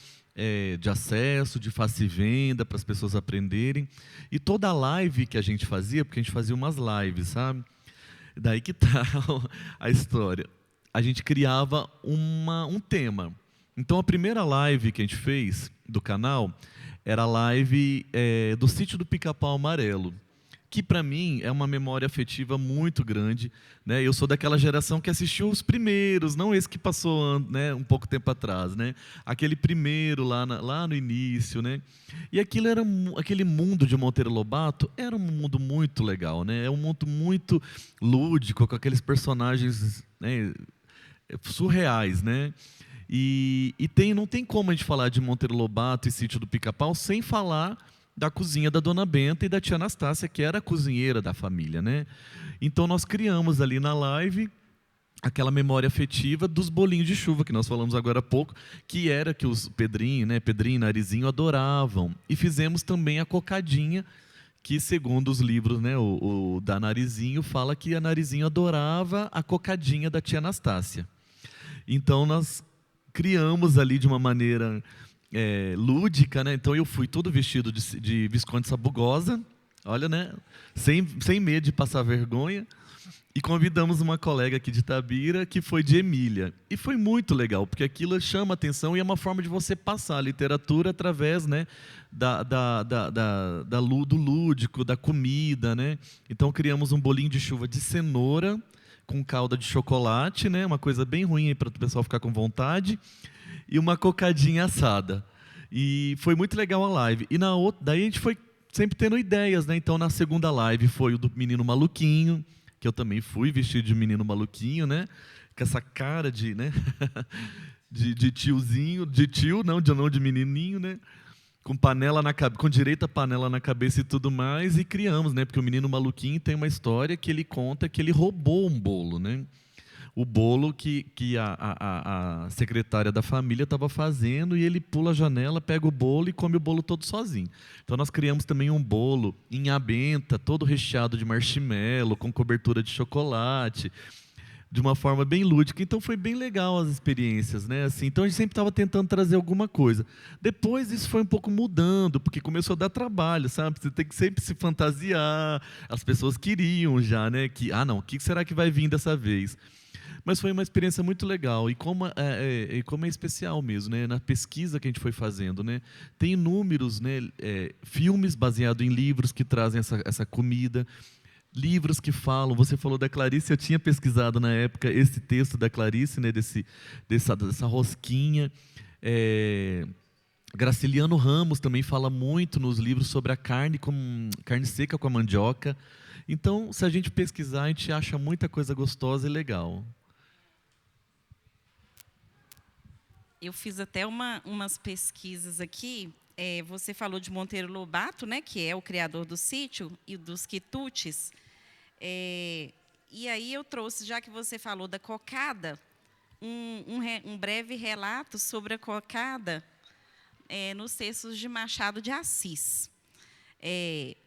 de acesso, de fácil venda, para as pessoas aprenderem. E toda a live que a gente fazia, porque a gente fazia umas lives, sabe? Daí que está a história. A gente criava um tema. Então, a primeira live que a gente fez do canal era a live do Sítio do Pica-Pau Amarelo. que para mim é uma memória afetiva muito grande, né? Eu sou daquela geração que assistiu os primeiros, não esse que passou, né, um pouco tempo atrás, né? Aquele primeiro lá no início, né? E aquilo era aquele mundo de Monteiro Lobato era um mundo muito legal, né? É um mundo muito lúdico, com aqueles personagens, né, surreais, né? Não tem como a gente falar de Monteiro Lobato e Sítio do Pica-Pau sem falar da cozinha da Dona Benta e da tia Anastácia, que era a cozinheira da família, né? Então nós criamos ali na live aquela memória afetiva dos bolinhos de chuva que nós falamos agora há pouco, que era que os Pedrinho, né, Pedrinho e Narizinho adoravam. E fizemos também a cocadinha, que segundo os livros, né, o da Narizinho fala que a Narizinho adorava a cocadinha da tia Anastácia. Então nós criamos ali de uma maneira lúdica, né? Então eu fui todo vestido de Visconde Sabugosa, olha, né? Sem medo de passar vergonha. E convidamos uma colega aqui de Itabira, que foi de Emília. E foi muito legal, porque aquilo chama atenção e é uma forma de você passar a literatura através, né, do lúdico, da comida, né? Então criamos um bolinho de chuva de cenoura com calda de chocolate, né? Uma coisa bem ruim para o pessoal ficar com vontade, e uma cocadinha assada. E foi muito legal a live. E daí a gente foi sempre tendo ideias, né? Então na segunda live foi o do menino maluquinho, que eu também fui vestido de menino maluquinho, né? Com essa cara de, né? de tiozinho, não de menininho, né? Com direita panela na cabeça e tudo mais, e criamos, né? Porque o menino maluquinho tem uma história que ele conta que ele roubou um bolo, né? O bolo que a secretária da família estava fazendo, e ele pula a janela, pega o bolo e come o bolo todo sozinho. Então nós criamos também um bolo em abenta, todo recheado de marshmallow, com cobertura de chocolate, de uma forma bem lúdica. Então foi bem legal as experiências, né? Assim, então a gente sempre estava tentando trazer alguma coisa. Depois isso foi um pouco mudando, porque começou a dar trabalho, sabe? Você tem que sempre se fantasiar. As pessoas queriam já, né? Não, o que será que vai vir dessa vez? Mas foi uma experiência muito legal, e como é especial mesmo, né? Na pesquisa que a gente foi fazendo, né? Tem inúmeros, né, filmes baseados em livros que trazem essa comida, livros que falam. Você falou da Clarice, eu tinha pesquisado na época esse texto da Clarice, né, dessa rosquinha. Graciliano Ramos também fala muito nos livros sobre a carne seca com a mandioca. Então, se a gente pesquisar, a gente acha muita coisa gostosa e legal. Eu fiz até umas pesquisas aqui. Você falou de Monteiro Lobato, né, que é o criador do sítio e dos quitutes. E aí eu trouxe, já que você falou da cocada, um breve relato sobre a cocada nos textos de Machado de Assis.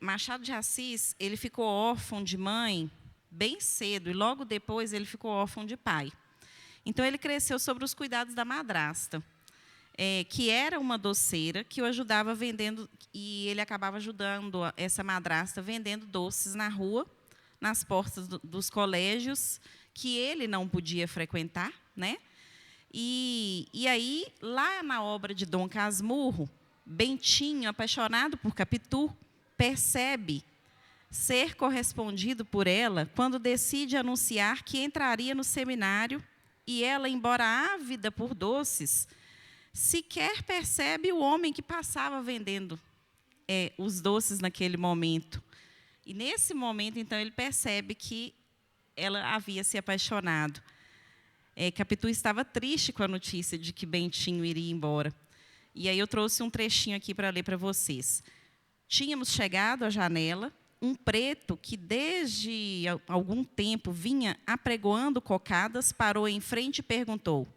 Machado de Assis, ele ficou órfão de mãe bem cedo, e logo depois ele ficou órfão de pai. Então, ele cresceu sobre os cuidados da madrasta, que era uma doceira que o ajudava vendendo, e ele acabava ajudando essa madrasta vendendo doces na rua, nas portas dos colégios, que ele não podia frequentar, né? E aí, lá na obra de Dom Casmurro, Bentinho, apaixonado por Capitu, percebe ser correspondido por ela quando decide anunciar que entraria no seminário, e ela, embora ávida por doces, sequer percebe o homem que passava vendendo os doces naquele momento. E, nesse momento, então, ele percebe que ela havia se apaixonado. Capitu estava triste com a notícia de que Bentinho iria embora. E aí eu trouxe um trechinho aqui para ler para vocês. Tínhamos chegado à janela, um preto que desde algum tempo vinha apregoando cocadas parou em frente e perguntou: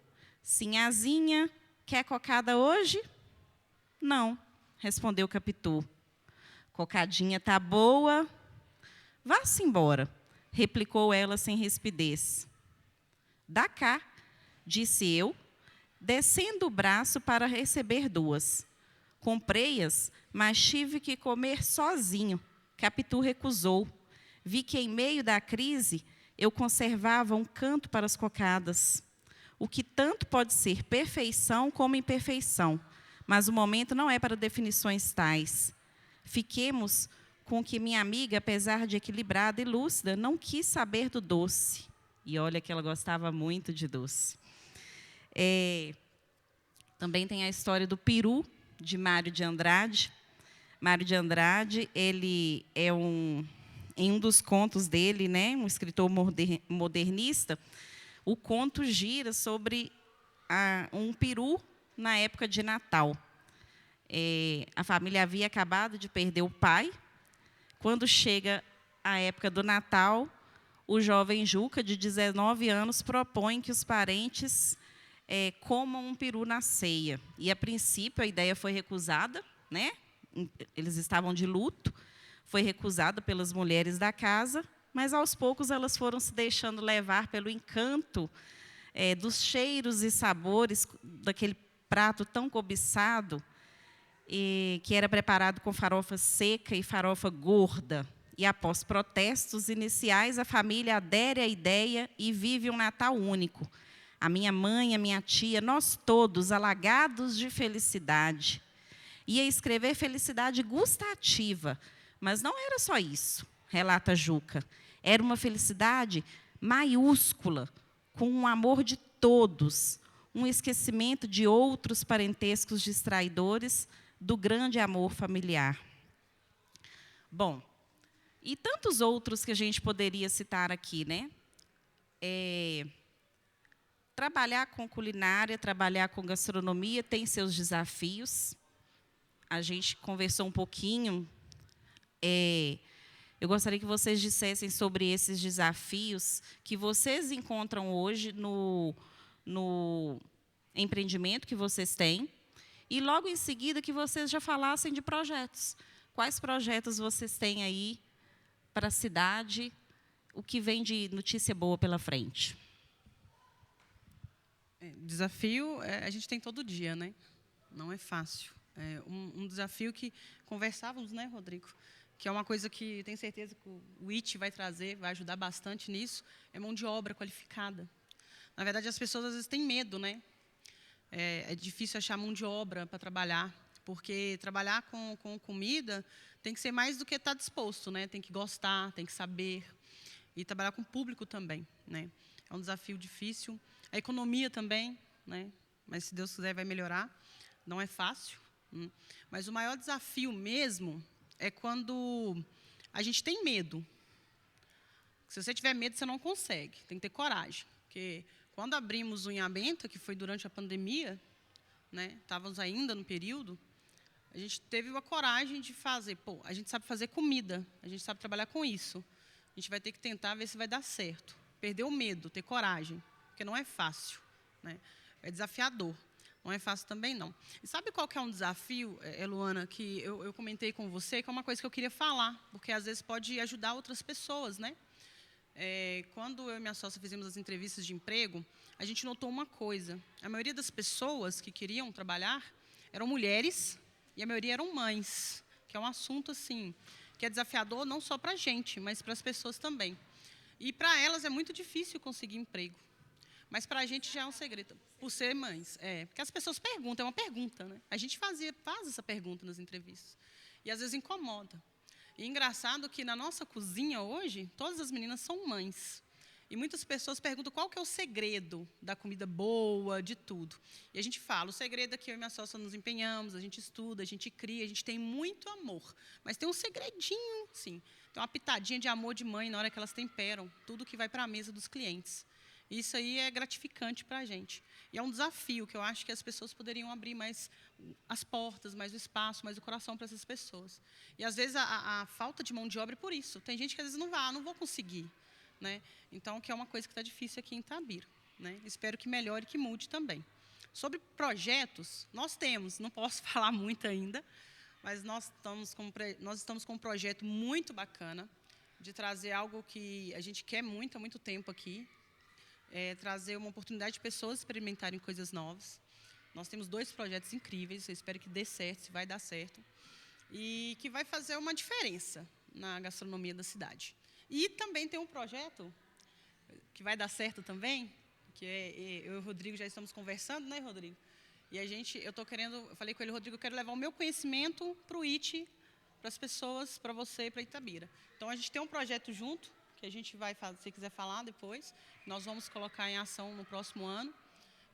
Sinhazinha, quer cocada hoje? Não, respondeu Capitu. Cocadinha tá boa. Vá-se embora, replicou ela sem rispidez. Dá cá, disse eu, descendo o braço para receber duas. Comprei-as, mas tive que comer sozinho. Capitu recusou. Vi que, em meio da crise, eu conservava um canto para as cocadas. O que tanto pode ser perfeição como imperfeição, mas o momento não é para definições tais. Fiquemos com que minha amiga, apesar de equilibrada e lúcida, não quis saber do doce. E olha que ela gostava muito de doce. Também tem a história do peru, de Mário de Andrade. Mário de Andrade, ele é em um dos contos dele, né, um escritor modernista, o conto gira sobre um peru na época de Natal. A família havia acabado de perder o pai. Quando chega a época do Natal, o jovem Juca, de 19 anos, propõe que os parentes comam um peru na ceia. E, a princípio, a ideia foi recusada, né? Eles estavam de luto, foi recusada pelas mulheres da casa, mas, aos poucos, elas foram se deixando levar pelo encanto dos cheiros e sabores daquele prato tão cobiçado, que era preparado com farofa seca e farofa gorda. E, após protestos iniciais, a família adere à ideia e vive um Natal único. A minha mãe, a minha tia, nós todos, alagados de felicidade. Ia escrever felicidade gustativa, mas não era só isso, relata Juca. Era uma felicidade maiúscula, com um amor de todos, um esquecimento de outros parentescos distraidores do grande amor familiar. Bom, e tantos outros que a gente poderia citar aqui, né? Trabalhar com culinária, trabalhar com gastronomia tem seus desafios. A gente conversou um pouquinho. Eu gostaria que vocês dissessem sobre esses desafios que vocês encontram hoje no empreendimento que vocês têm. E, logo em seguida, que vocês já falassem de projetos. Quais projetos vocês têm aí para a cidade? O que vem de notícia boa pela frente? Desafio a gente tem todo dia, né? Não é fácil. Um desafio que conversávamos, né, Rodrigo? Que é uma coisa que tenho certeza que o IT vai trazer, vai ajudar bastante nisso, é mão de obra qualificada. Na verdade, as pessoas às vezes têm medo, né? É difícil achar mão de obra para trabalhar, porque trabalhar com comida tem que ser mais do que estar disposto, né? Tem que gostar, tem que saber. E trabalhar com o público também, né? É um desafio difícil. A economia também, né? Mas, se Deus quiser, vai melhorar. Não é fácil. Mas o maior desafio mesmo é quando a gente tem medo. Se você tiver medo, você não consegue. Tem que ter coragem. Porque quando abrimos o Inha Benta, que foi durante a pandemia, né? Estávamos ainda no período, a gente teve a coragem de fazer. A gente sabe fazer comida, a gente sabe trabalhar com isso. A gente vai ter que tentar ver se vai dar certo. Perder o medo, ter coragem, porque não é fácil, né? É desafiador. Não é fácil também, não. E sabe qual que é um desafio, Luana, que eu comentei com você, que é uma coisa que eu queria falar, porque, às vezes, pode ajudar outras pessoas, né? Quando eu e minha sócia fizemos as entrevistas de emprego, a gente notou uma coisa. A maioria das pessoas que queriam trabalhar eram mulheres e a maioria eram mães, que é um assunto, assim, que é desafiador não só para a gente, mas para as pessoas também. E, para elas, é muito difícil conseguir emprego. Mas, para a gente, já é um segredo, por ser mães. Porque as pessoas perguntam, é uma pergunta, né? A gente faz essa pergunta nas entrevistas. E, às vezes, incomoda. E, engraçado que, na nossa cozinha, hoje, todas as meninas são mães. E muitas pessoas perguntam qual que é o segredo da comida boa, de tudo. E a gente fala, o segredo é que eu e minha sócia nos empenhamos, a gente estuda, a gente cria, a gente tem muito amor. Mas tem um segredinho, sim. Tem uma pitadinha de amor de mãe na hora que elas temperam tudo que vai para a mesa dos clientes. Isso aí é gratificante para a gente. E é um desafio que eu acho que as pessoas poderiam abrir mais as portas, mais o espaço, mais o coração para essas pessoas. E, às vezes, a falta de mão de obra é por isso. Tem gente que, às vezes, não vou conseguir, né? Então, que é uma coisa que está difícil aqui em Itabira, né? Espero que melhore e que mude também. Sobre projetos, nós temos, não posso falar muito ainda, mas nós estamos com um projeto muito bacana de trazer algo que a gente quer muito há muito tempo aqui, trazer uma oportunidade de pessoas experimentarem coisas novas. Nós temos 2 projetos incríveis, eu espero que dê certo, se vai dar certo, e que vai fazer uma diferença na gastronomia da cidade. E também tem um projeto que vai dar certo também, que eu e o Rodrigo já estamos conversando, né, Rodrigo? E eu falei com ele, Rodrigo, eu quero levar o meu conhecimento para o IT para as pessoas, para você e para Itabira. Então, a gente tem um projeto junto, que a gente vai, se quiser falar depois, nós vamos colocar em ação no próximo ano,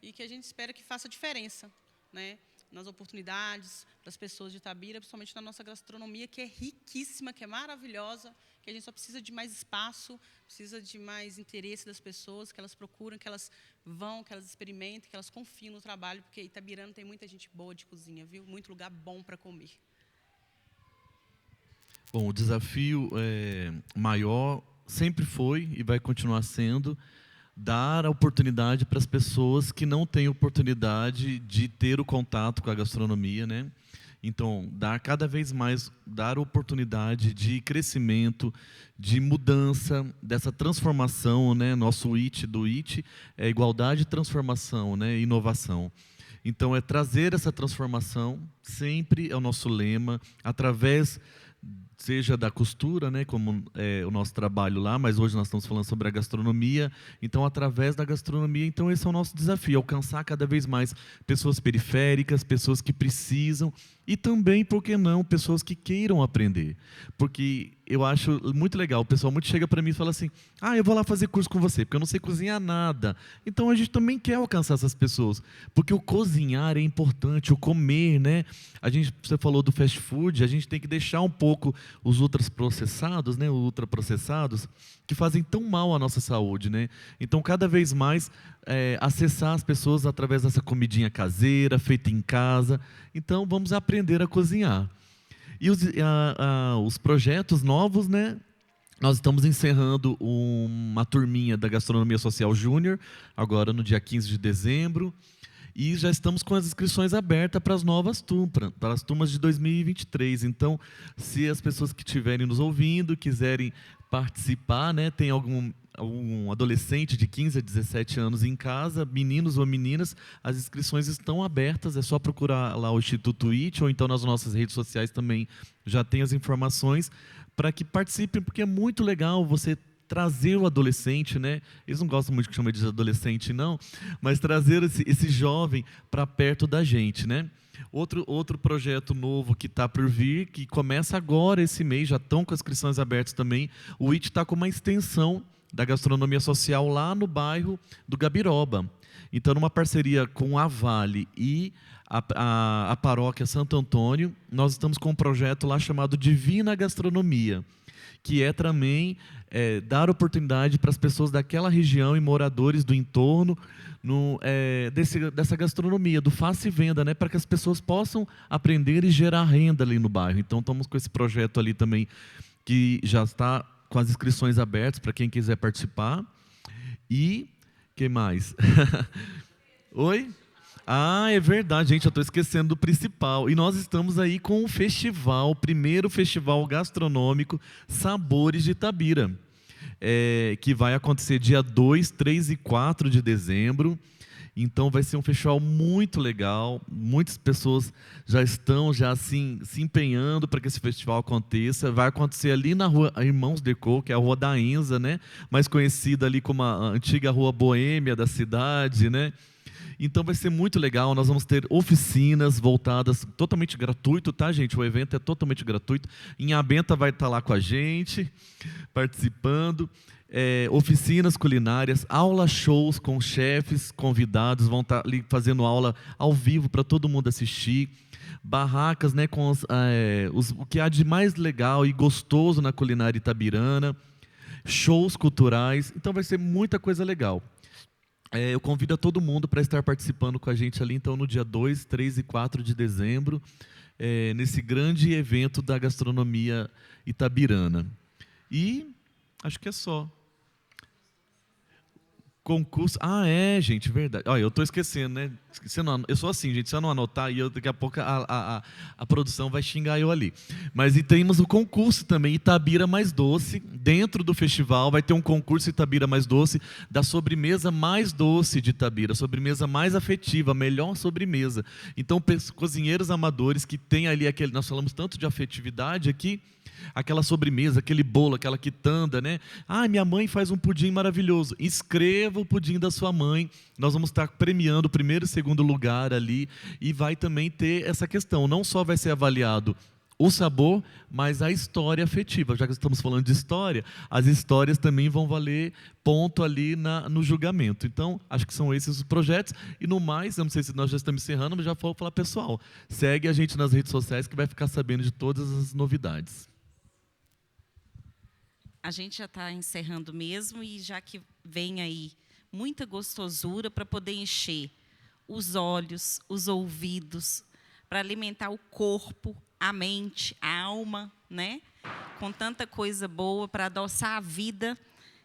e que a gente espera que faça diferença, né, nas oportunidades para as pessoas de Itabira, principalmente na nossa gastronomia, que é riquíssima, que é maravilhosa, que a gente só precisa de mais espaço, precisa de mais interesse das pessoas, que elas procuram, que elas vão, que elas experimentem, que elas confiem no trabalho, porque Itabirano tem muita gente boa de cozinha, viu? Muito lugar bom para comer. Bom, o desafio maior sempre foi e vai continuar sendo dar a oportunidade para as pessoas que não têm oportunidade de ter o contato com a gastronomia, né? Então, dar cada vez mais, dar oportunidade de crescimento, de mudança, dessa transformação, né? Nosso IT do IT é igualdade, transformação, né? Inovação. Então, é trazer essa transformação, sempre é o nosso lema, através seja da costura, né, como é o nosso trabalho lá, mas hoje nós estamos falando sobre a gastronomia, então através da gastronomia, então esse é o nosso desafio, alcançar cada vez mais pessoas periféricas, pessoas que precisam, e também, por que não, pessoas que queiram aprender, porque eu acho muito legal, o pessoal muito chega para mim e fala assim, eu vou lá fazer curso com você, porque eu não sei cozinhar nada, então a gente também quer alcançar essas pessoas, porque o cozinhar é importante, o comer, né, você falou do fast food, a gente tem que deixar um pouco os ultraprocessados, né, ultraprocessados, que fazem tão mal à nossa saúde, né? Então, cada vez mais, acessar as pessoas através dessa comidinha caseira, feita em casa. Então, vamos aprender a cozinhar. E os projetos novos, né? Nós estamos encerrando uma turminha da Gastronomia Social Júnior, agora no dia 15 de dezembro. E já estamos com as inscrições abertas para as novas turmas, para as turmas de 2023. Então, se as pessoas que estiverem nos ouvindo, quiserem participar, né, tem algum adolescente de 15 a 17 anos em casa, meninos ou meninas, as inscrições estão abertas, é só procurar lá o Instituto IT, ou então nas nossas redes sociais também já tem as informações, para que participem, porque é muito legal você trazer o adolescente, né? Eles não gostam muito que chama de adolescente, não, mas trazer esse jovem para perto da gente, né? Outro projeto novo que está por vir, que começa agora esse mês, já estão com as inscrições abertas também, o IT está com uma extensão da gastronomia social lá no bairro do Gabiroba. Então, numa parceria com a Vale e a paróquia Santo Antônio, nós estamos com um projeto lá chamado Divina Gastronomia, que é também dar oportunidade para as pessoas daquela região e moradores do entorno dessa gastronomia, do faça e venda, né, para que as pessoas possam aprender e gerar renda ali no bairro. Então, estamos com esse projeto ali também, que já está com as inscrições abertas para quem quiser participar. E, que mais? Oi? É verdade, gente, eu estou esquecendo do principal. E nós estamos aí com o primeiro festival gastronômico Sabores de Itabira, que vai acontecer dia 2, 3 e 4 de dezembro. Então vai ser um festival muito legal, muitas pessoas já estão assim, se empenhando para que esse festival aconteça. Vai acontecer ali na rua Irmãos Decaux, que é a rua da Enza, né? Mais conhecida ali como a antiga rua boêmia da cidade, né? Então vai ser muito legal, nós vamos ter oficinas voltadas, totalmente gratuito, tá, gente? O evento é totalmente gratuito. Inha Benta vai estar lá com a gente, participando. Oficinas culinárias, aula shows com chefes convidados, vão estar ali fazendo aula ao vivo para todo mundo assistir. Barracas, né, com o que há de mais legal e gostoso na culinária itabirana. Shows culturais, então vai ser muita coisa legal. Eu convido a todo mundo para estar participando com a gente ali, então, no dia 2, 3 e 4 de dezembro, nesse grande evento da gastronomia itabirana. E acho que é só. Concurso. Gente, verdade. Olha, eu estou esquecendo, né? Eu sou assim, gente, se eu não anotar, daqui a pouco a produção vai xingar eu ali. Mas e temos o concurso também, Itabira Mais Doce. Dentro do festival vai ter um concurso Itabira Mais Doce, da sobremesa mais doce de Itabira, sobremesa mais afetiva, a melhor sobremesa. Então, cozinheiros amadores que têm ali nós falamos tanto de afetividade aqui, aquela sobremesa, aquele bolo, aquela quitanda, né? Minha mãe faz um pudim maravilhoso. Escreva o pudim da sua mãe. Nós vamos estar premiando o primeiro e segundo lugar ali. E vai também ter essa questão. Não só vai ser avaliado o sabor, mas a história afetiva. Já que estamos falando de história, as histórias também vão valer ponto ali no julgamento. Então, acho que são esses os projetos. E no mais, eu não sei se nós já estamos encerrando, mas já vou falar, pessoal, segue a gente nas redes sociais que vai ficar sabendo de todas as novidades. A gente já está encerrando mesmo, e já que vem aí muita gostosura para poder encher os olhos, os ouvidos, para alimentar o corpo, a mente, a alma, né? Com tanta coisa boa para adoçar a vida,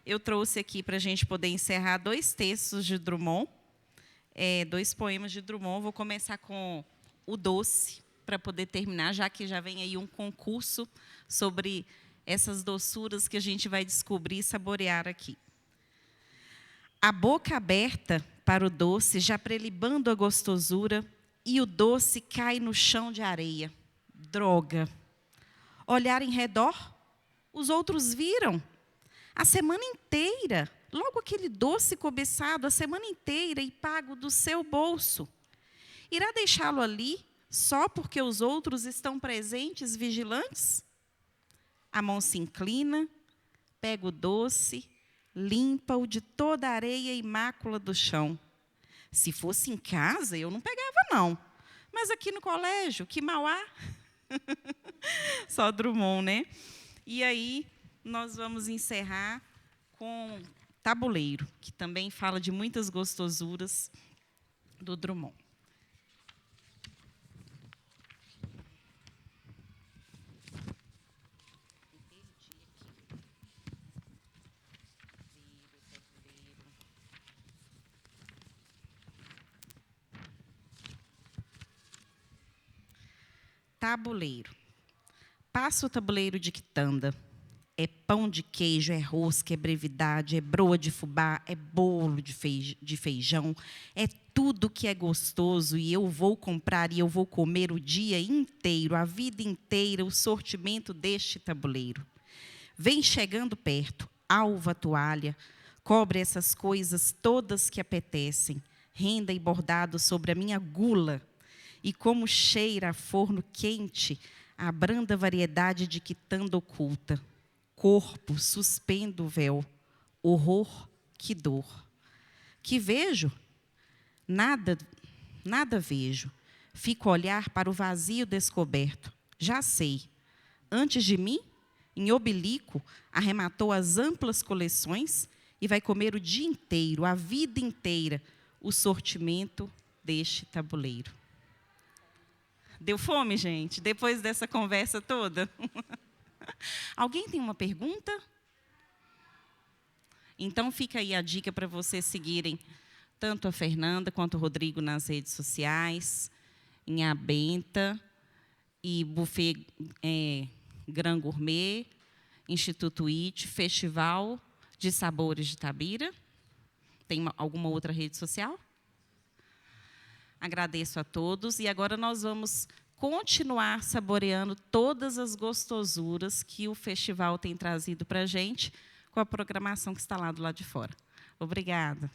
eu trouxe aqui para a gente poder encerrar 2 textos de Drummond, 2 poemas de Drummond. Vou começar com O Doce, para poder terminar, já que já vem aí um concurso sobre essas doçuras que a gente vai descobrir e saborear aqui. A boca aberta para o doce, já prelibando a gostosura, e o doce cai no chão de areia. Droga. Olhar em redor, os outros viram. A semana inteira, logo aquele doce cobiçado, a semana inteira, e pago do seu bolso. Irá deixá-lo ali, só porque os outros estão presentes, vigilantes? A mão se inclina, pega o doce, limpa-o de toda a areia e mácula do chão. Se fosse em casa, eu não pegava, não. Mas aqui no colégio, que mal há? Só Drummond, né? E aí, nós vamos encerrar com Tabuleiro, que também fala de muitas gostosuras do Drummond. Tabuleiro. Passa o tabuleiro de quitanda. É pão de queijo, é rosca, é brevidade, é broa de fubá, é bolo de feijão, é tudo que é gostoso, e eu vou comprar e eu vou comer o dia inteiro, a vida inteira, o sortimento deste tabuleiro. Vem chegando perto, alva toalha, cobre essas coisas todas que apetecem, renda e bordado sobre a minha gula, e como cheira a forno quente, a branda variedade de quitanda oculta. Corpo, suspendo o véu. Horror, que dor. Que vejo? Nada, nada vejo. Fico a olhar para o vazio descoberto. Já sei. Antes de mim, em oblíquo, arrematou as amplas coleções e vai comer o dia inteiro, a vida inteira, o sortimento deste tabuleiro. Deu fome, gente? Depois dessa conversa toda? Alguém tem uma pergunta? Então, fica aí a dica para vocês seguirem tanto a Fernanda quanto o Rodrigo nas redes sociais, em A Benta e Buffet Gran Gourmet, Instituto IT, Festival de Sabores de Itabira. Tem alguma outra rede social? Agradeço a todos, e agora nós vamos continuar saboreando todas as gostosuras que o festival tem trazido para a gente, com a programação que está lá do lado de fora. Obrigada.